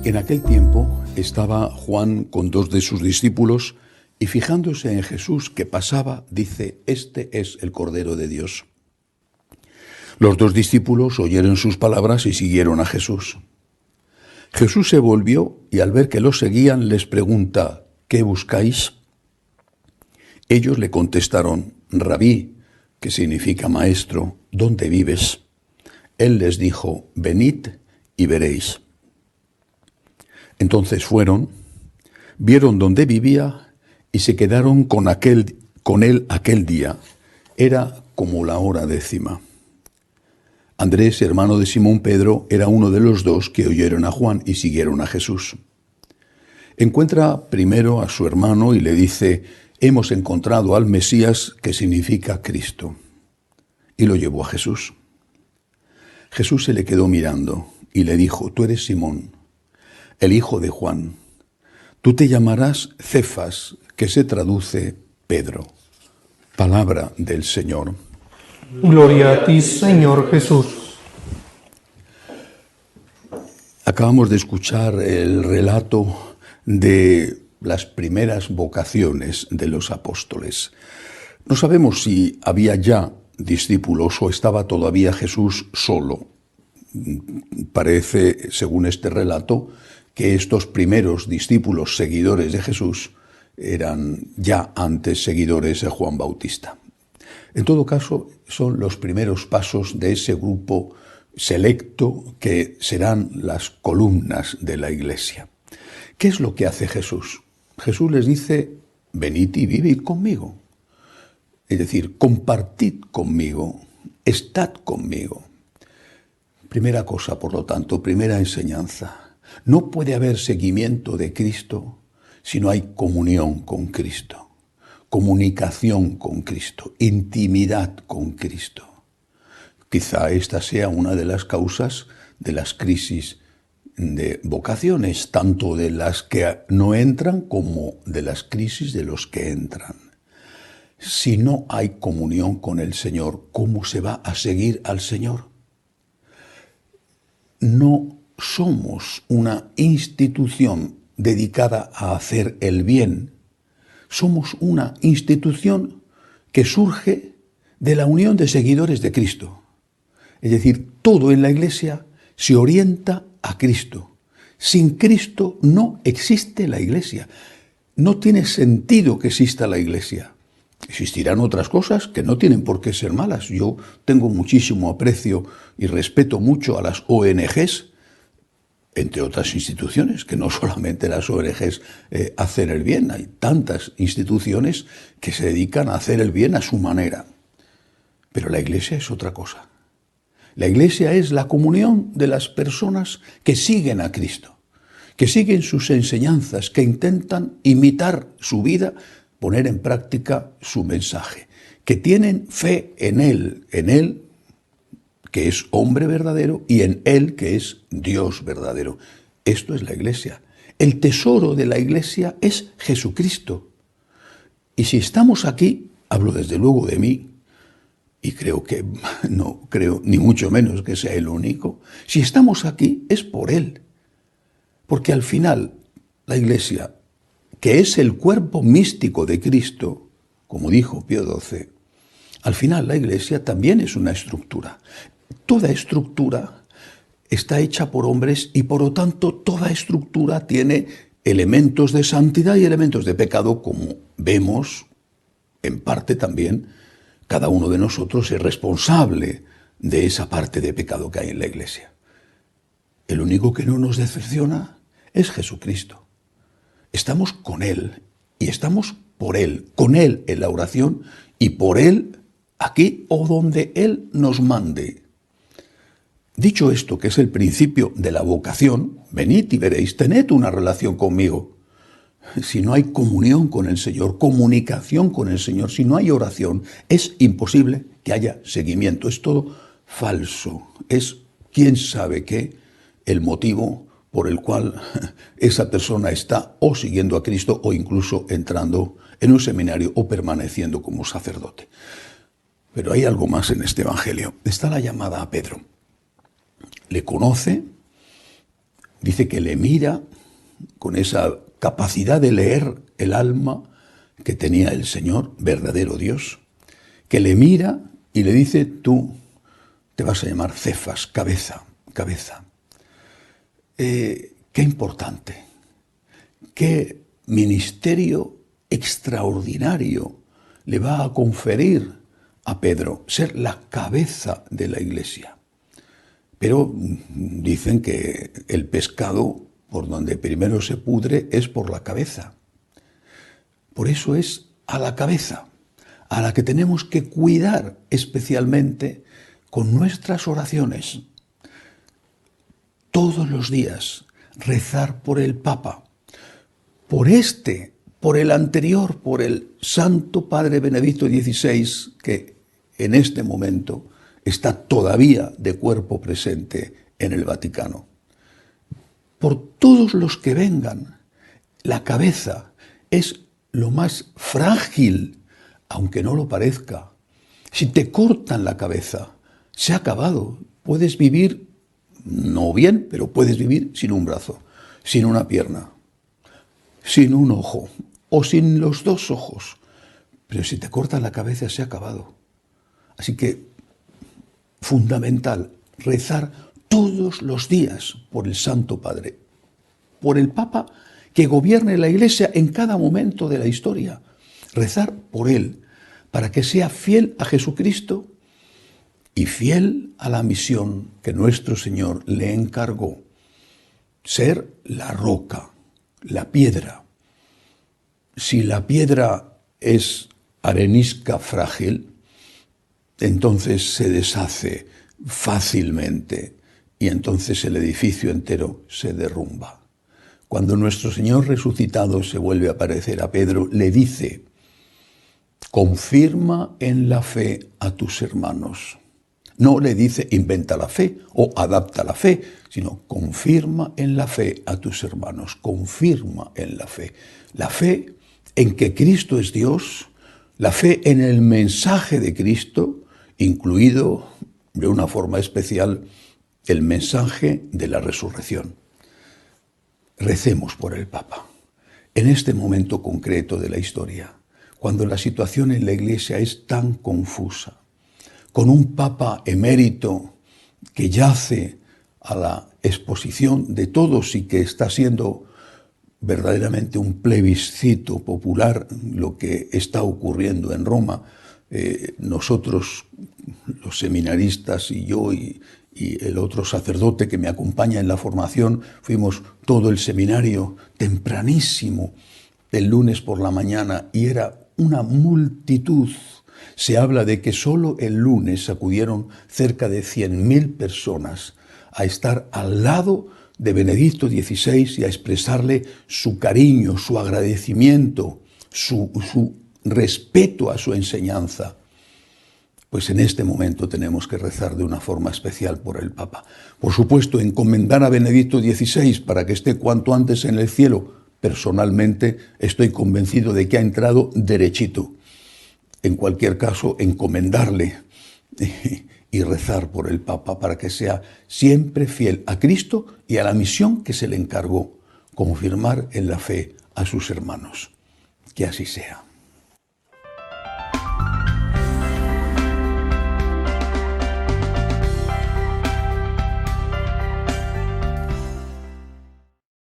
En aquel tiempo estaba Juan con dos de sus discípulos y fijándose en Jesús que pasaba, dice: «Este es el Cordero de Dios». Los dos discípulos oyeron sus palabras y siguieron a Jesús. Jesús se volvió y al ver que los seguían les pregunta: «¿Qué buscáis?». Ellos le contestaron: «Rabí», que significa maestro, «¿dónde vives?». Él les dijo: «Venid y veréis». Entonces fueron, vieron dónde vivía y se quedaron con él aquel día. Era como la hora 10:00. Andrés, hermano de Simón Pedro, era uno de los dos que oyeron a Juan y siguieron a Jesús. Encuentra primero a su hermano y le dice: «Hemos encontrado al Mesías», que significa Cristo. Y lo llevó a Jesús. Jesús se le quedó mirando y le dijo: «Tú eres Simón, el hijo de Juan. Tú te llamarás Cefas», que se traduce Pedro. Palabra del Señor. Gloria a ti, Señor Jesús. Acabamos de escuchar el relato de las primeras vocaciones de los apóstoles. No sabemos si había ya discípulos o estaba todavía Jesús solo. Parece, según este relato, que estos primeros discípulos seguidores de Jesús eran ya antes seguidores de Juan Bautista. En todo caso, son los primeros pasos de ese grupo selecto que serán las columnas de la Iglesia. ¿Qué es lo que hace Jesús? Jesús les dice: «Venid y vivid conmigo». Es decir, compartid conmigo, estad conmigo. Primera cosa, por lo tanto, primera enseñanza. No puede haber seguimiento de Cristo si no hay comunión con Cristo, comunicación con Cristo, intimidad con Cristo. Quizá esta sea una de las causas de las crisis de vocaciones, tanto de las que no entran como de las crisis de los que entran. Si no hay comunión con el Señor, ¿cómo se va a seguir al Señor? No somos una institución dedicada a hacer el bien. Somos una institución que surge de la unión de seguidores de Cristo. Es decir, todo en la Iglesia se orienta a Cristo. Sin Cristo no existe la Iglesia. No tiene sentido que exista la Iglesia. Existirán otras cosas que no tienen por qué ser malas. Yo tengo muchísimo aprecio y respeto mucho a las ONGs, entre otras instituciones, que no solamente las ONGs hacen el bien. Hay tantas instituciones que se dedican a hacer el bien a su manera. Pero la Iglesia es otra cosa. La Iglesia es la comunión de las personas que siguen a Cristo, que siguen sus enseñanzas, que intentan imitar su vida, poner en práctica su mensaje, que tienen fe en Él, que es hombre verdadero, y en Él, que es Dios verdadero. Esto es la Iglesia. El tesoro de la Iglesia es Jesucristo. Y si estamos aquí, hablo desde luego de mí, y no creo ni mucho menos que sea el único, si estamos aquí es por Él. Porque al final la Iglesia, que es el cuerpo místico de Cristo, como dijo Pío XII, al final la Iglesia también es una estructura. Toda estructura está hecha por hombres y por lo tanto toda estructura tiene elementos de santidad y elementos de pecado, como vemos en parte también. Cada uno de nosotros es responsable de esa parte de pecado que hay en la Iglesia. El único que no nos decepciona es Jesucristo. Estamos con Él y estamos por Él, con Él en la oración y por Él aquí o donde Él nos mande. Dicho esto, que es el principio de la vocación, venid y veréis, tened una relación conmigo. Si no hay comunión con el Señor, comunicación con el Señor, si no hay oración, es imposible que haya seguimiento. Es todo falso. Es quién sabe qué el motivo por el cual esa persona está o siguiendo a Cristo o incluso entrando en un seminario o permaneciendo como sacerdote. Pero hay algo más en este Evangelio. Está la llamada a Pedro. Le conoce, Dice que le mira con esa capacidad de leer el alma que tenía el Señor, verdadero Dios, que le mira y le dice: tú te vas a llamar Cefas, cabeza, cabeza. Qué importante, qué ministerio extraordinario le va a conferir a Pedro, ser la cabeza de la iglesia. Pero dicen que el pescado, por donde primero se pudre, es por la cabeza. Por eso es a la cabeza a la que tenemos que cuidar especialmente con nuestras oraciones. Todos los días rezar por el Papa, por este, por el anterior, por el Santo Padre Benedicto XVI, que en este momento está todavía de cuerpo presente en el Vaticano. Por todos los que vengan, la cabeza es lo más frágil, aunque no lo parezca. Si te cortan la cabeza, se ha acabado. Puedes vivir, no bien, pero puedes vivir sin un brazo, sin una pierna, sin un ojo o sin los dos ojos. Pero si te cortan la cabeza, se ha acabado. Así que, fundamental, rezar todos los días por el Santo Padre, por el Papa que gobierne la Iglesia en cada momento de la historia. Rezar por él, para que sea fiel a Jesucristo y fiel a la misión que nuestro Señor le encargó: ser la roca, la piedra. Si la piedra es arenisca frágil, entonces se deshace fácilmente y entonces el edificio entero se derrumba. Cuando nuestro Señor resucitado se vuelve a aparecer a Pedro, le dice: confirma en la fe a tus hermanos. No le dice inventa la fe o adapta la fe, sino confirma en la fe a tus hermanos, confirma en la fe. La fe en que Cristo es Dios, la fe en el mensaje de Cristo, incluido de una forma especial el mensaje de la resurrección. Recemos por el Papa. En este momento concreto de la historia, cuando la situación en la Iglesia es tan confusa, con un Papa emérito que yace a la exposición de todos y que está siendo verdaderamente un plebiscito popular lo que está ocurriendo en Roma, nosotros, los seminaristas y yo y el otro sacerdote que me acompaña en la formación, fuimos todo el seminario tempranísimo el lunes por la mañana y era una multitud. Se habla de que solo el lunes acudieron cerca de 100.000 personas a estar al lado de Benedicto XVI y a expresarle su cariño, su agradecimiento, su respeto a su enseñanza. Pues en este momento tenemos que rezar de una forma especial por el Papa. Por supuesto, encomendar a Benedicto XVI para que esté cuanto antes en el cielo. Personalmente estoy convencido de que ha entrado derechito. En cualquier caso, encomendarle y rezar por el Papa para que sea siempre fiel a Cristo y a la misión que se le encargó, confirmar en la fe a sus hermanos. Que así sea.